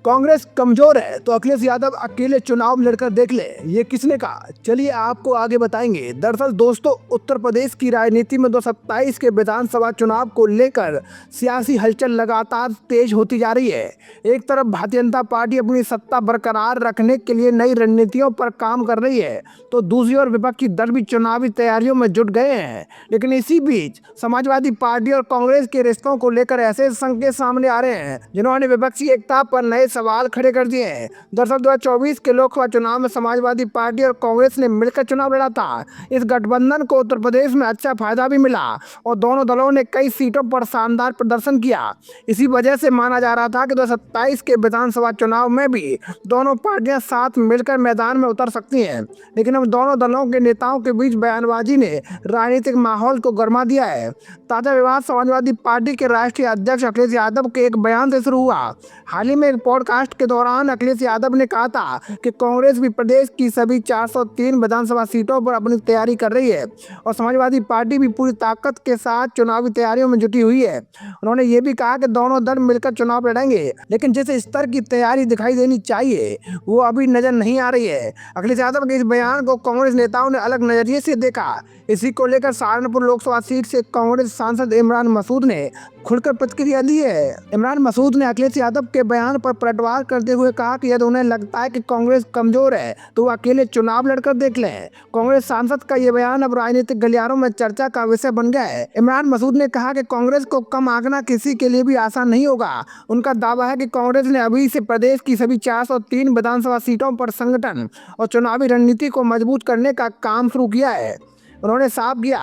कांग्रेस कमजोर है तो अखिलेश यादव अकेले चुनाव लड़कर देख ले, ये किसने कहा? चलिए आपको आगे बताएंगे। दरअसल दोस्तों, उत्तर प्रदेश की राजनीति में 2027 के विधानसभा चुनाव को लेकर सियासी हलचल लगातार तेज होती जा रही है। एक तरफ भारतीय जनता पार्टी अपनी सत्ता बरकरार रखने के लिए नई रणनीतियों पर काम कर रही है, तो दूसरी ओर विपक्षी दल भी चुनावी तैयारियों में जुट गए हैं। लेकिन इसी बीच समाजवादी पार्टी और कांग्रेस के रिश्तों को लेकर ऐसे संकेत सामने आ रहे हैं जिन्होंने विपक्षी एकता पर नए सवाल खड़े कर दिए हैं। दरअसल 2024 के लोकसभा चुनाव में समाजवादी पार्टी और कांग्रेस ने मिलकर चुनाव लड़ा था। इस गठबंधन को उत्तर प्रदेश में अच्छा फायदा भी मिला और दोनों दलों ने कई सीटों पर शानदार प्रदर्शन किया। इसी वजह से माना जा रहा था कि 2027 के विधानसभा चुनाव में भी दोनों पार्टियां साथ मिलकर मैदान में उतर सकती हैं। लेकिन अब दोनों दलों के नेताओं के बीच बयानबाजी ने राजनीतिक माहौल को गर्मा दिया है। ताजा विवाद समाजवादी पार्टी के राष्ट्रीय अध्यक्ष अखिलेश यादव के एक बयान से शुरू हुआ। हाल ही में एक पॉडकास्ट के दौरान अखिलेश यादव ने कहा था कि कांग्रेस भी प्रदेश की सभी 403 विधानसभा सीटों पर अपनी तैयारी कर रही है और समाजवादी पार्टी भी पूरी ताकत के साथ चुनावी तैयारियों में जुटी हुई है। उन्होंने ये भी कहा कि दोनों दल मिलकर चुनाव लड़ेंगे, लेकिन जिस स्तर की तैयारी दिखाई देनी चाहिए वो अभी नजर नहीं आ रही है। अखिलेश यादव के इस बयान को कांग्रेस नेताओं ने अलग नजरिए से देखा। इसी को लेकर सहारनपुर लोकसभा सीट से कांग्रेस सांसद इमरान मसूद ने खुलकर प्रतिक्रिया दी है। इमरान मसूद ने अखिलेश यादव के बयान पर पलटवार करते हुए कहा कि यदि उन्हें लगता है कि कांग्रेस कमजोर है तो वो अकेले चुनाव लड़कर देख लें। कांग्रेस सांसद का ये बयान अब राजनीतिक गलियारों में चर्चा का विषय बन गया है। इमरान मसूद ने कहा कि कांग्रेस को कम आंकना किसी के लिए भी आसान नहीं होगा। उनका दावा है कि कांग्रेस ने अभी से प्रदेश की सभी 403 विधानसभा सीटों पर संगठन और चुनावी रणनीति को मजबूत करने का काम शुरू किया है। उन्होंने साफ किया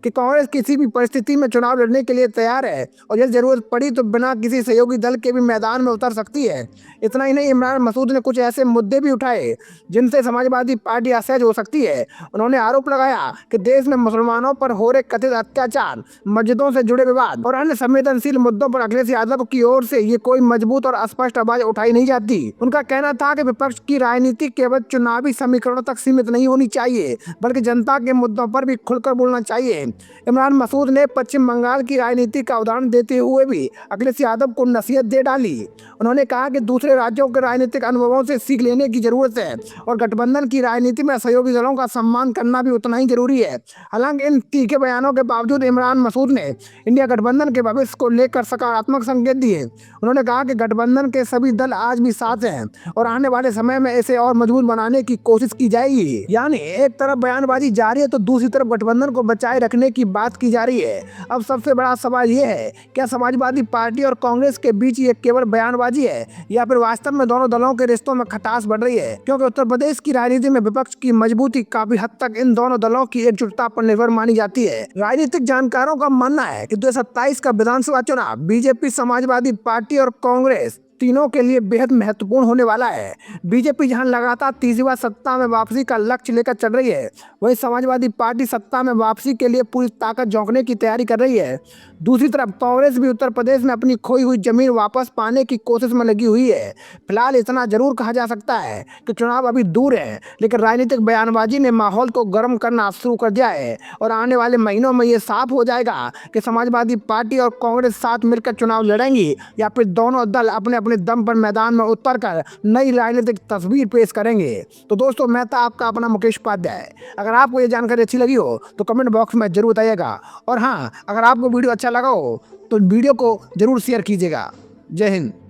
कि कांग्रेस किसी भी परिस्थिति में चुनाव लड़ने के लिए तैयार है और यदि जरूरत पड़ी तो बिना किसी सहयोगी दल के भी मैदान में उतर सकती है। इतना ही नहीं, इमरान मसूद ने कुछ ऐसे मुद्दे भी उठाए जिनसे समाजवादी पार्टी असहज हो सकती है। उन्होंने आरोप लगाया कि देश में मुसलमानों पर हो रहे कथित अत्याचार, मस्जिदों से जुड़े विवाद और अन्य संवेदनशील मुद्दों पर अखिलेश यादव की ओर से ये कोई मजबूत और स्पष्ट आवाज उठाई नहीं जाती। उनका कहना था कि विपक्ष की राजनीति केवल चुनावी समीकरणों तक सीमित नहीं होनी चाहिए, बल्कि जनता के मुद्दों पर भी खुलकर बोलना चाहिए। इमरान मसूद ने पश्चिम बंगाल की राजनीति का उदाहरण देते हुए भी अखिलेश यादव को नसीहत दे डाली। उन्होंने कहा कि दूसरे राज्यों के राजनीतिक अनुभवों से सीख लेने की जरूरत है और गठबंधन की राजनीति में सहयोगी दलों का सम्मान करना भी उतना ही जरूरी है। हालांकि इन तीखे बयानों के बावजूद इमरान मसूद ने इंडिया गठबंधन के भविष्य को लेकर सकारात्मक संकेत दिए। उन्होंने कहा कि गठबंधन के सभी दल आज भी साथ हैं और आने वाले समय में इसे और मजबूत बनाने की कोशिश की जाएगी। यानी एक तरफ बयानबाजी जारी है तो दूसरी तरफ गठबंधन को बचाए रखने की बात की जा रही है। अब सबसे बड़ा सवाल ये है, क्या समाजवादी पार्टी और कांग्रेस के बीच ये केवल बयानबाजी है या फिर वास्तव में दोनों दलों के रिश्तों में खटास बढ़ रही है? क्योंकि उत्तर प्रदेश की राजनीति में विपक्ष की मजबूती काफी हद तक इन दोनों दलों की एकजुटता पर निर्भर मानी जाती है। राजनीतिक जानकारों का मानना है कि 2027 का विधानसभा चुनाव बीजेपी, समाजवादी पार्टी और कांग्रेस तीनों के लिए बेहद महत्वपूर्ण होने वाला है। बीजेपी जहां लगातार तीसरी बार सत्ता में वापसी का लक्ष्य लेकर चल रही है, वहीं समाजवादी पार्टी सत्ता में वापसी के लिए पूरी ताकत झोंकने की तैयारी कर रही है। दूसरी तरफ कांग्रेस भी उत्तर प्रदेश में अपनी खोई हुई जमीन वापस पाने की कोशिश में लगी हुई है। फिलहाल इतना जरूर कहा जा सकता है कि चुनाव अभी दूर है, लेकिन राजनीतिक बयानबाजी ने माहौल को गर्म करना शुरू कर दिया है और आने वाले महीनों में ये साफ हो जाएगा कि समाजवादी पार्टी और कांग्रेस साथ मिलकर चुनाव लड़ेंगी या फिर दोनों दल अपने अपने दम पर मैदान में उतरकर नई राजनीतिक तस्वीर पेश करेंगे। तो दोस्तों, मैं था आपका अपना मुकेश उपाध्याय। अगर आपको ये जानकारी अच्छी लगी हो तो कमेंट बॉक्स में जरूर बताइएगा और हाँ, अगर आपको वीडियो अच्छा लगा हो तो वीडियो को जरूर शेयर कीजिएगा। जय हिंद।